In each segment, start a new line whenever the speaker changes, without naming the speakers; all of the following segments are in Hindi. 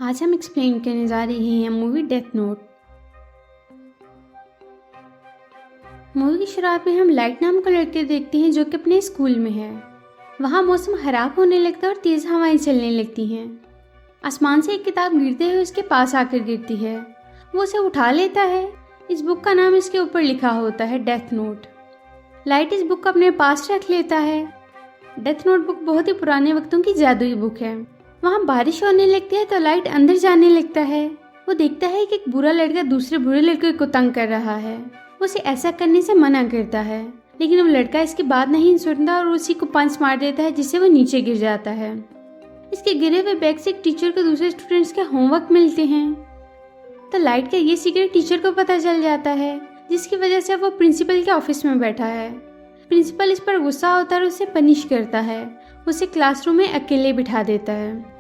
आज हम एक्सप्लेन करने जा रहे हैं मूवी डेथ नोट। मूवी की शुरुआत में हम लाइट नाम का लड़के देखते हैं जो कि अपने स्कूल में है। वहाँ मौसम खराब होने लगता है और तेज हवाएं चलने लगती हैं। आसमान से एक किताब गिरते हुए उसके पास आकर गिरती है। वो उसे उठा लेता है। इस बुक का नाम इसके ऊपर लिखा होता है डेथ नोट। लाइट इस बुक को अपने पास रख लेता है। डेथ नोट बुक बहुत ही पुराने वक्तों की जादुई बुक है। वहाँ बारिश होने लगती है तो लाइट अंदर जाने लगता है। वो देखता है कि एक बुरा लड़का दूसरे बुरे लड़के को तंग कर रहा है। वो उसे ऐसा करने से मना करता है, लेकिन वो लड़का इसकी बात नहीं सुनता और उसी को पंच मार देता है, जिससे वो नीचे गिर जाता है। इसके गिरे हुए बैग से एक टीचर को दूसरे स्टूडेंट्स के होमवर्क मिलते हैं। तो लाइट का ये सीक्रेट टीचर को पता चल जाता है, जिसकी वजह से वो प्रिंसिपल के ऑफिस में बैठा है। प्रिंसिपल इस पर गुस्सा होता है और उसे पनिश करता है। उसे क्लासरूम में अकेले बिठा देता है।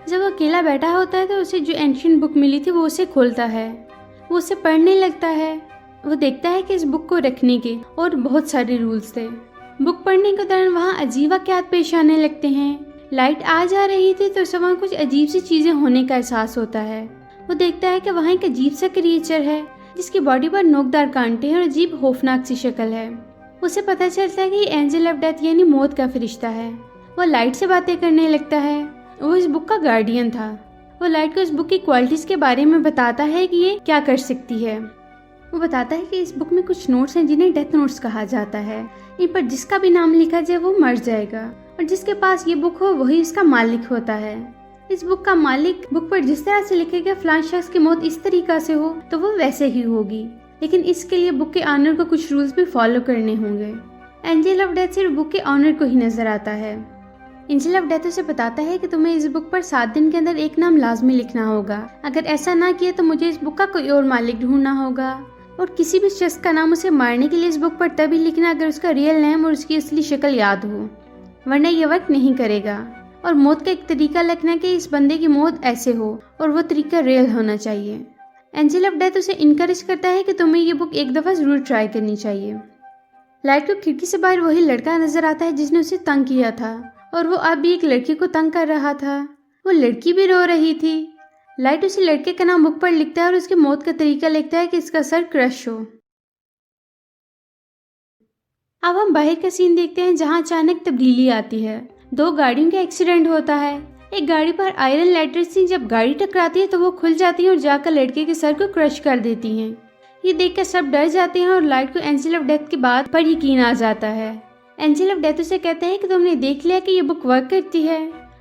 जब वो अकेला बैठा होता है तो उसे जो एंशिएंट बुक मिली थी वो उसे खोलता है। वो उसे पढ़ने लगता है। वो देखता है कि इस बुक को रखने के और बहुत सारे रूल्स थे। बुक पढ़ने के दौरान वहाँ अजीब वाक़यात पेश आने लगते हैं। लाइट आ जा रही थी तो उसे वहाँ कुछ अजीब सी चीज़ें होने का एहसास होता है। वो देखता है कि वहाँ एक अजीब सा क्रिएचर है जिसकी बॉडी पर नोकदार कांटे हैं और अजीब खौफनाक सी शक्ल है। उसे पता चलता है कि एंजल ऑफ डेथ यानी मौत का फरिश्ता है। वो लाइट से बातें करने लगता है। वो इस बुक का गार्डियन था। वो लाइट को इस बुक की क्वालिटीज के बारे में बताता है कि ये क्या कर सकती है। वो बताता है कि इस बुक में कुछ नोट्स हैं जिन्हें डेथ नोट्स कहा जाता है। इन पर जिसका भी नाम लिखा जाए वो मर जाएगा और जिसके पास ये बुक हो वही इसका मालिक होता है। इस बुक का मालिक बुक पर जिस तरह से लिखेगा फलां शख्स की मौत इस तरीका से हो तो वो वैसे ही होगी, लेकिन इसके लिए बुक के ऑनर को कुछ रूल्स भी फॉलो करने होंगे। एंजल ऑफ डेथ सिर्फ बुक के ऑनर को ही नजर आता है। एंजल ऑफ डेथ उसे बताता है कि तुम्हें इस बुक पर 7 दिन के अंदर एक नाम लाजमी लिखना होगा। अगर ऐसा ना किया तो मुझे इस बुक का कोई और मालिक ढूंढना होगा, और किसी भी शख्स का नाम उसे मारने के लिए इस बुक पर तभी लिखना अगर उसका रियल नेम और उसकी असली शक्ल याद हो, वरना यह वर्क नहीं करेगा। और मौत का एक तरीका लिखना कि इस बंदे की मौत ऐसे हो और वो तरीका रियल होना चाहिए। एंजल ऑफ डेथ उसे इनकरेज करता है कि तुम्हें ये बुक एक दफ़ा ज़रूर ट्राई करनी चाहिए। लाइट को खिड़की से बाहर वही लड़का नजर आता है जिसने उसे तंग किया था, और वो अब भी एक लड़की को तंग कर रहा था। वो लड़की भी रो रही थी। लाइट उसी लड़के का नाम बुक पर लिखता है और उसकी मौत का तरीका लिखता है कि इसका सर क्रश हो। अब हम बाहर का सीन देखते हैं जहां अचानक तब्दीली आती है। 2 गाड़ियों का एक्सीडेंट होता है। एक गाड़ी पर आयरन लेटर्स थी। जब गाड़ी टकराती है तो वो खुल जाती है और जाकर लड़के के सर को क्रश कर देती हैं। ये देखकर सब डर जाते हैं और लाइट को एंजल ऑफ डेथ की बात पर यकीन आ जाता है। एंजल ऑफ डेथ उसे कहते हैं कि तुमने देख लिया कि ये बुक वर्क करती है।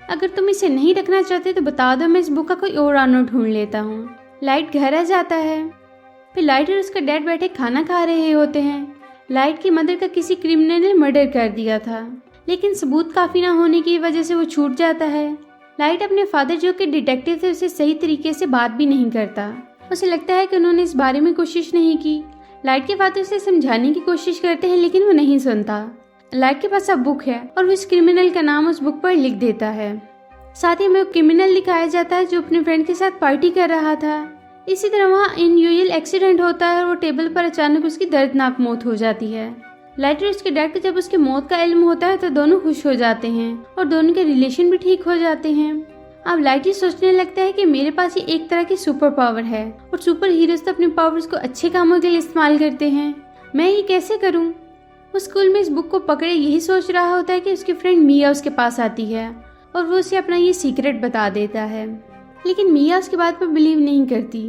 अगर तुम इसे नहीं रखना चाहते तो बता दो, मैं इस बुक का कोई और ऑनर ढूंढ लेता हूँ। लाइट घर आ जाता है। फिर लाइट और उसका डैड बैठे खाना खा रहे होते हैं। लाइट की मदर का किसी क्रिमिनल ने मर्डर कर दिया था, लेकिन सबूत काफी ना होने की वजह से वो छूट जाता है। लाइट अपने फादर जो कि डिटेक्टिव थे उसे सही तरीके से बात भी नहीं करता। उसे लगता है कि उन्होंने इस बारे में कोशिश नहीं की। लाइट के फादर उसे समझाने की कोशिश करते हैं, लेकिन वो नहीं सुनता। लाइट के पास अब बुक है और वो इस क्रिमिनल का नाम उस बुक पर लिख देता है। साथ ही में वो क्रिमिनल दिखाया जाता है जो अपने फ्रेंड के साथ पार्टी कर रहा था। इसी तरह वहाँ अनयूजुअल एक्सीडेंट होता है और वो टेबल पर अचानक उसकी दर्दनाक मौत हो जाती है। लाइट और उसके डैड को जब उसकी मौत का इल्म होता है तो दोनों खुश हो जाते हैं और दोनों के रिलेशन भी ठीक हो जाते हैं। अब लाइट ये सोचने लगता है कि मेरे पास ये एक तरह की सुपर पावर है और सुपर हीरोज तो अपने पावर्स को अच्छे कामों के लिए इस्तेमाल करते हैं। मैं ये कैसे करूँ? वो स्कूल में इस बुक को पकड़े यही सोच रहा होता है कि उसकी फ्रेंड मिया उसके पास आती है और वो उसे अपना ये सीक्रेट बता देता है, लेकिन मिया उसकी बात पर बिलीव नहीं करती।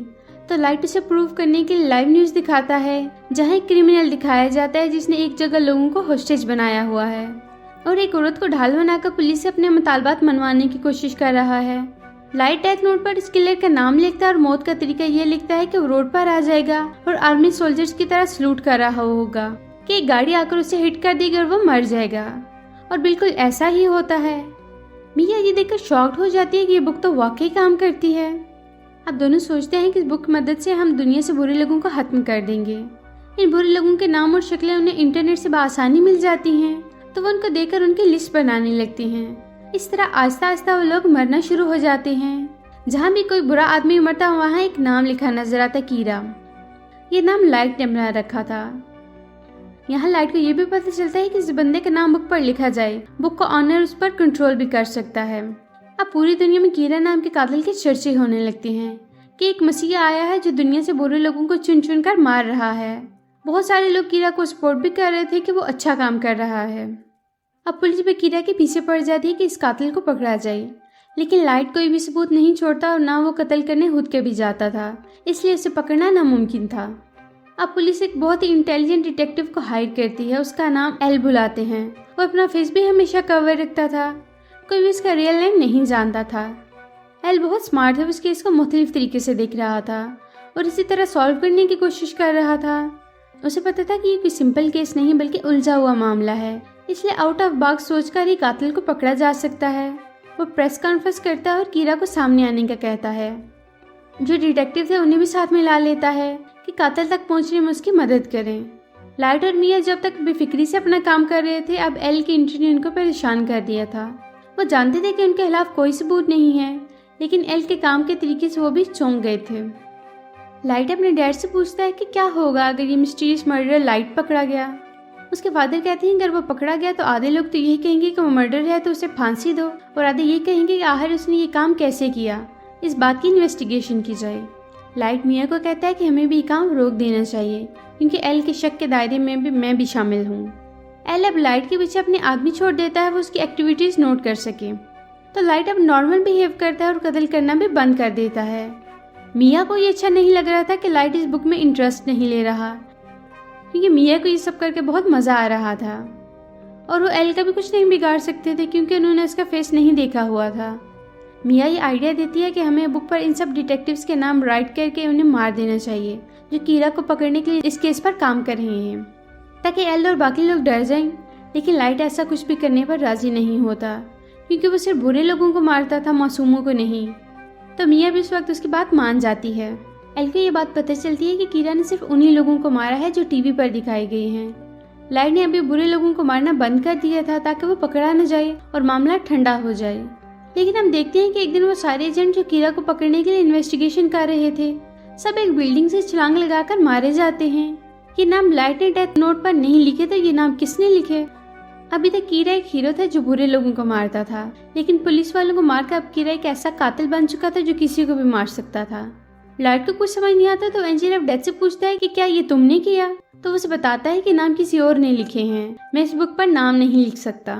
तो लाइट उसे प्रूव करने के लिए लाइव न्यूज़ दिखाता है जहाँ एक क्रिमिनल दिखाया जाता है जिसने एक जगह लोगों को होस्टेज बनाया हुआ है और एक औरत को ढाल बनाकर पुलिस से अपने मुतालबात मनवाने की कोशिश कर रहा है। लाइट डेथ नोट पर इस किलर का नाम लिखता है और मौत का तरीका ये लिखता है कि वो रोड पर आ जाएगा और आर्मी सोल्जर्स की तरह सलूट कर रहा होगा कि एक गाड़ी आकर उसे हिट कर देगी और वो मर जाएगा। और बिल्कुल ऐसा ही होता है। मिया ये देखकर शॉक्ड हो जाती है कि ये बुक तो वाकई काम करती है। अब दोनों सोचते हैं कि इस बुक की मदद से हम दुनिया से बुरे लोगों को खत्म कर देंगे। इन बुरे लोगों के नाम और शक्लें उन्हें इंटरनेट से बआसानी मिल जाती हैं, तो वो उनको देखकर उनकी लिस्ट बनाने लगती हैं। इस तरह आहिस्ता आहिस्ता वो लोग मरना शुरू हो जाते हैं। जहाँ भी कोई बुरा आदमी मरता वहाँ एक नाम लिखा नजर आता, कीरा। ये नाम लाइट ने बना रखा था। यहाँ लाइट को ये भी पता चलता है कि इस बंदे का नाम बुक पर लिखा जाए, बुक का ऑनर उस पर कंट्रोल भी कर सकता है। अब पूरी दुनिया में कीरा नाम के कातिल के चर्चे होने लगते हैं कि एक मसीहा आया है जो दुनिया से बुरे लोगों को चुन चुन कर मार रहा है। बहुत सारे लोग कीरा को सपोर्ट भी कर रहे थे कि वो अच्छा काम कर रहा है। अब पुलिस भी कीरा के पीछे पड़ जाती है कि इस कातिल को पकड़ा जाए, लेकिन लाइट कोई भी सबूत नहीं छोड़ता और ना वो कत्ल करने खुद के भी जाता था, इसलिए उसे पकड़ना नामुमकिन था। अब पुलिस एक बहुत ही इंटेलिजेंट डिटेक्टिव को हायर करती है, उसका नाम एल बुलाते हैं। वो अपना फेस भी हमेशा कवर रखता था, कोई भी उसका रियल नेम नहीं जानता था। एल बहुत स्मार्ट है, उस केस को मुख्तलिफ तरीके से देख रहा था और इसी तरह सॉल्व करने की कोशिश कर रहा था। उसे पता था कि ये कोई सिंपल केस नहीं बल्कि उलझा हुआ मामला है, इसलिए आउट ऑफ बॉक्स सोचकर ही कातिल को पकड़ा जा सकता है। वो प्रेस कॉन्फ्रेंस करता है और कीरा को सामने आने का कहता है। जो डिटेक्टिव थे उन्हें भी साथ में ला लेता है कि कातिल तक पहुंचने में उसकी मदद करें। लाइट और मिया जब तक बेफिक्री से अपना काम कर रहे थे, अब एल की एंट्री ने उनको परेशान कर दिया था। वो जानते थे कि उनके खिलाफ कोई सबूत नहीं है, लेकिन एल के काम के तरीके से वो भी चौंक गए थे। लाइट अपने डैड से पूछता है कि क्या होगा अगर ये मिस्टीरियस मर्डर लाइट पकड़ा गया। उसके फादर कहते हैं अगर वो पकड़ा गया तो आधे लोग तो यही कहेंगे कि वो मर्डर है तो उसे फांसी दो, और आधे ये कहेंगे कि आखिर उसने ये काम कैसे किया, इस बात की इन्वेस्टिगेशन की जाए। लाइट मिया को कहता है कि हमें भी काम रोक देना चाहिए क्योंकि एल के शक के दायरे में भी मैं भी शामिल हूँ। एल अब लाइट के पीछे अपने आदमी छोड़ देता है वो उसकी एक्टिविटीज नोट कर सके, तो लाइट अब नॉर्मल बिहेव करता है और कत्ल करना भी बंद कर देता है। मिया को ये अच्छा नहीं लग रहा था कि लाइट इस बुक में इंटरेस्ट नहीं ले रहा, क्योंकि मिया को ये सब करके बहुत मज़ा आ रहा था और वो एल का भी कुछ नहीं बिगाड़ सकते थे क्योंकि उन्होंने उसका फेस नहीं देखा हुआ था। मिया ये आइडिया देती है कि हमें बुक पर इन सब डिटेक्टिव्स के नाम राइट करके उन्हें मार देना चाहिए जो कीरा को पकड़ने के लिए इस केस पर काम कर रहे हैं, ताकि एल और बाकी लोग डर जाएं। लेकिन लाइट ऐसा कुछ भी करने पर राजी नहीं होता क्योंकि वो सिर्फ बुरे लोगों को मारता था, मासूमों को नहीं। तो मिया भी उस वक्त उसकी बात मान जाती है। एल को ये बात पता चलती है कि कीरा ने सिर्फ उन्हीं लोगों को मारा है जो टीवी पर दिखाए गए हैं। लाइट ने अभी बुरे लोगों को मारना बंद कर दिया था ताकि वो पकड़ा न जाए और मामला ठंडा हो जाए। लेकिन हम देखते हैं कि एक दिन वो सारे एजेंट जो कीरा को पकड़ने के लिए इन्वेस्टिगेशन कर रहे थे सब एक बिल्डिंग से छलांग लगाकर मारे जाते हैं। ये नाम लाइट ने डेथ नोट पर नहीं लिखे तो ये नाम किसने लिखे? अभी तक कीरा एक हीरो था जो बुरे लोगों को मारता था, लेकिन पुलिस वालों को मारकर अब कीरा एक ऐसा कातिल बन चुका था जो किसी को भी मार सकता था। लाइट को कुछ समझ नहीं आता तो एंजेल ऑफ डेथ से पूछता है कि क्या ये तुमने किया, तो उसे बताता है कि नाम किसी और ने लिखे हैं, मैं इस बुक पर नाम नहीं लिख सकता।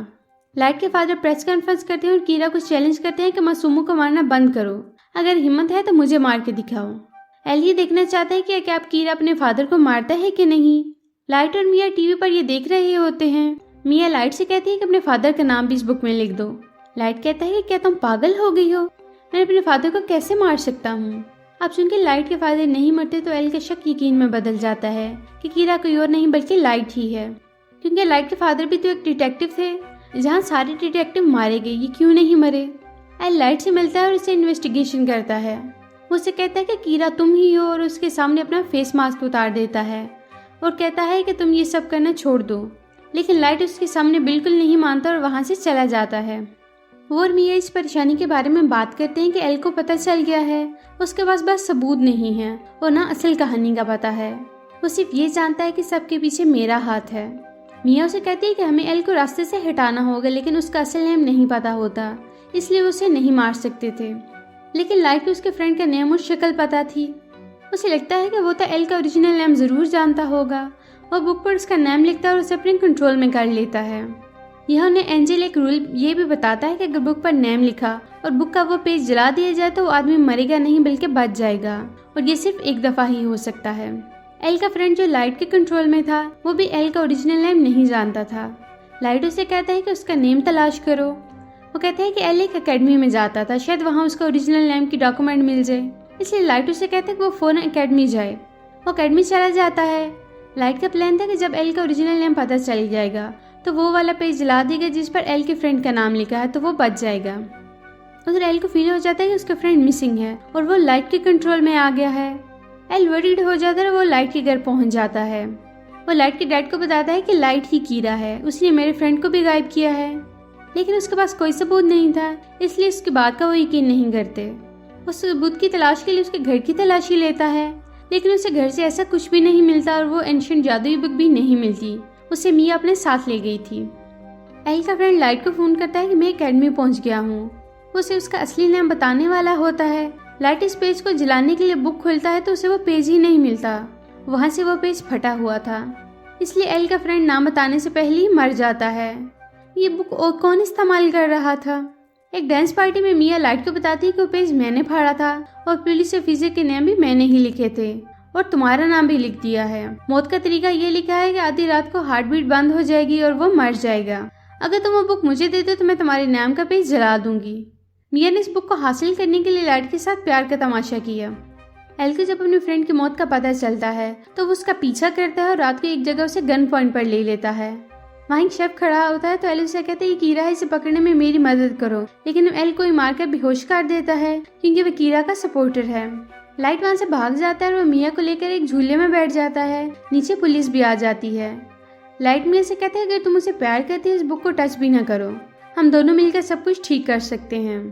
लाइट के फादर प्रेस कॉन्फ्रेंस करते हैं और कीरा को चैलेंज करते हैं कि मासूमों को मारना बंद करो, अगर हिम्मत है तो मुझे मार के दिखाओ। एल ये देखना चाहता है कि क्या अब कीरा अपने फादर को मारता है कि नहीं। लाइट और मिया टीवी पर ये देख रहे होते हैं। मिया लाइट से कहती है कि अपने फादर का नाम भी इस बुक में लिख दो। लाइट कहता है कि क्या तुम पागल हो गई हो, मैं अपने फादर को कैसे मार सकता हूँ। अब चूंकि लाइट के फादर नहीं मरते तो एल का शक यकीन में बदल जाता है कि कीरा कोई और नहीं बल्कि लाइट ही है, क्योंकि लाइट के फादर भी तो एक डिटेक्टिव थे। जहाँ सारे डिटेक्टिव मारे गए, ये क्यों नहीं मरे। एल लाइट से मिलता है और इसे इन्वेस्टिगेशन करता है। वो उसे कहता है कि कीरा तुम ही हो और उसके सामने अपना फेस मास्क उतार देता है और कहता है कि तुम ये सब करना छोड़ दो, लेकिन लाइट उसके सामने बिल्कुल नहीं मानता और वहाँ से चला जाता है। वो और मिया इस परेशानी के बारे में बात करते हैं कि एल को पता चल गया है उसके पास बस सबूत नहीं है और ना असल कहानी का पता है। वो सिर्फ ये जानता है कि सबके पीछे मेरा हाथ है। मिया उसे कहती है कि हमें एल को रास्ते से हटाना होगा, लेकिन उसका असल नेम नहीं पता होता, इसलिए वो उसे नहीं मार सकते थे। लेकिन लाइट को उसके फ्रेंड का नेम और शक्ल पता थी। उसे लगता है कि वो तो एल का ओरिजिनल नेम ज़रूर जानता होगा और बुक पर उसका नाम लिखता है और उसे अपने कंट्रोल में कर लेता है। यह उन्हें एंजेल एक रूल ये भी बताता है कि अगर बुक पर नेम लिखा और बुक का वो पेज जला दिया जाए तो वो आदमी मरेगा नहीं बल्कि बच जाएगा, और ये सिर्फ एक दफ़ा ही हो सकता है। एल का फ्रेंड जो लाइट के कंट्रोल में था वो भी एल का ओरिजिनल नेम नहीं जानता था। लाइट उसे कहता है कि उसका नेम तलाश करो। वो कहते हैं कि एल एक अकेडमी में जाता था, शायद वहाँ उसका ओरिजिनल नेम की डॉक्यूमेंट मिल जाए, इसलिए लाइट उसे कहते हैं कि वो फ़ौरन अकेडमी जाए। वो अकेडमी चला जाता है। लाइट का प्लान था कि जब एल का ओरिजिनल नेम पता चल जाएगा तो वो वाला पेज जला देगा जिस पर एल के फ्रेंड का नाम लिखा है, तो वो बच जाएगा। उधर एल को फील हो जाता है कि उसका फ्रेंड मिसिंग है और वो लाइट के कंट्रोल में आ गया है। एल वरीड हो जाता है और वो लाइट के घर पहुंच जाता है। वो लाइट के डैड को बताता है कि लाइट ही कीरा है, उसने मेरे फ्रेंड को भी गायब किया है, लेकिन उसके पास कोई सबूत नहीं था, इसलिए उसकी बात का वो यकीन नहीं करते। वो सबूत की तलाश के लिए उसके घर की तलाशी लेता है, लेकिन उसे घर से ऐसा कुछ भी नहीं मिलता और वो एंशिएंट जादुई बुक भी नहीं मिलती। उसे मिया अपने साथ ले गई थी। एल का फ्रेंड लाइट को फ़ोन करता है कि मैं एकेडमी पहुंच गया हूँ। वो उसे उसका असली नाम बताने वाला होता है। लाइट इस पेज को जलाने के लिए बुक खोलता है तो उसे वो पेज ही नहीं मिलता। वहाँ से वो पेज फटा हुआ था, इसलिए एल का फ्रेंड नाम बताने से पहले ही मर जाता है। ये बुक और कौन इस्तेमाल कर रहा था? एक डांस पार्टी में मिया लाइट को बताती है कि वो पेज मैंने फाड़ा था और पुलिस ऑफिसर के नाम भी मैंने ही लिखे थे और तुम्हारा नाम भी लिख दिया है। मौत का तरीका ये लिखा है कि आधी रात को हार्ट बीट बंद हो जाएगी और वो मर जाएगा। अगर तुम वो बुक मुझे दे दो तो मैं तुम्हारे नाम का पेज जला दूंगी। मिया ने इस बुक को हासिल करने के लिए लाइट के साथ प्यार का तमाशा किया। एल को जब अपने फ्रेंड की मौत का पता चलता है तो वो उसका पीछा करता है और रात को एक जगह उसे गन पॉइंट पर ले लेता है। वहाँ एक शेफ खड़ा होता है तो एल उसे कहता है कीरा है, इसे पकड़ने में मेरी मदद करो, लेकिन एल को मारकर बेहोश कर देता है क्योंकि वह कीरा का सपोर्टर है। लाइट वहाँ से भाग जाता है और वो मिया को लेकर एक झूले में बैठ जाता है। नीचे पुलिस भी आ जाती है। लाइट मिया से कहते हैं अगर तुम उसे प्यार करती हो इस बुक को टच भी ना करो, हम दोनों मिलकर सब कुछ ठीक कर सकते हैं।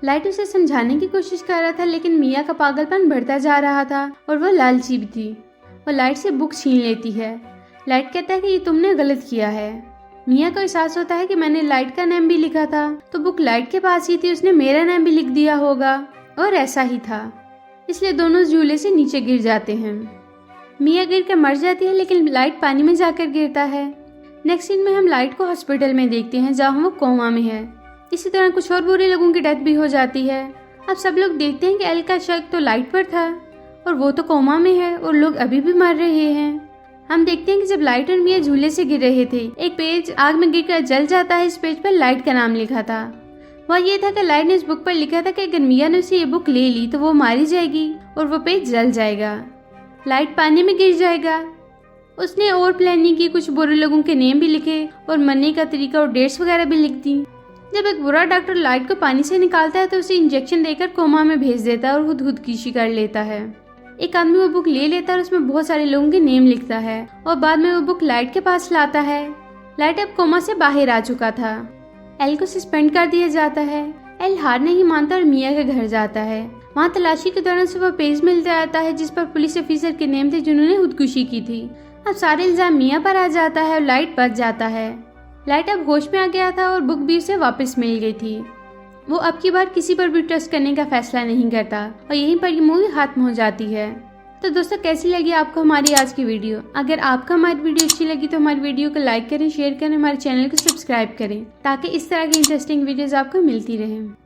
लाइट उसे समझाने की कोशिश कर रहा था लेकिन मिया का पागलपन बढ़ता जा रहा था और वो लालची भी थी। वो लाइट से बुक छीन लेती है। लाइट कहता है कि ये तुमने गलत किया है। मिया को एहसास होता है कि मैंने लाइट का नाम भी लिखा था तो बुक लाइट के पास ही थी, उसने मेरा नाम भी लिख दिया होगा और ऐसा ही था, इसलिए दोनों झूले से नीचे गिर जाते हैं। मिया गिर कर मर जाती है लेकिन लाइट पानी में जाकर गिरता है। नेक्स्ट सीन में हम लाइट को हॉस्पिटल में देखते हैं जहाँ वो कोमा में है। इसी तरह कुछ और बुरे लोगों की डेथ भी हो जाती है। अब सब लोग देखते हैं कि एल का शक तो लाइट पर था और वो तो कोमा में है और लोग अभी भी मर रहे हैं। हम देखते हैं कि जब लाइट और मिया झूले से गिर रहे थे एक पेज आग में गिरकर जल जाता है। इस पेज पर लाइट का नाम लिखा था। वह ये था कि लाइट ने इस बुक पर लिखा था कि अगर मिया ने उसे ये बुक ले ली तो वो मारी जाएगी और वो पेज जल जाएगा, लाइट पानी में गिर जाएगा। उसने और प्लानिंग की, कुछ बुरे लोगों के नेम भी लिखे और मरने का तरीका और डेट्स वगैरह भी लिख दी। जब एक बुरा डॉक्टर लाइट को पानी से निकालता है तो उसे इंजेक्शन देकर कोमा में भेज देता है और खुद खुदकुशी कर लेता है। एक आदमी वो बुक ले लेता है और उसमें बहुत सारे लोगों के नेम लिखता है और बाद में वो बुक लाइट के पास लाता है। लाइट अब कोमा से बाहर आ चुका था। एल को सस्पेंड कर दिया जाता है। एल हार नहीं मानता और मिया के घर जाता है। वहाँ तलाशी के दौरान उसे वो पेज मिल जाता है जिस पर पुलिस ऑफिसर के नेम थे जिन्होंने खुदकुशी की थी। अब सारे इल्जाम मिया पर आ जाता है और लाइट बच जाता है। लाइट अब होश में आ गया था और बुक भी उसे वापस मिल गई थी। वो अब की बार किसी पर भी ट्रस्ट करने का फैसला नहीं करता और यहीं पर ये मूवी खत्म हो जाती है। तो दोस्तों कैसी लगी आपको हमारी आज की वीडियो? अगर आपको हमारी वीडियो अच्छी लगी तो हमारी वीडियो को लाइक करें, शेयर करें, हमारे चैनल को सब्सक्राइब करें ताकि इस तरह की इंटरेस्टिंग वीडियोस आपको मिलती रहें।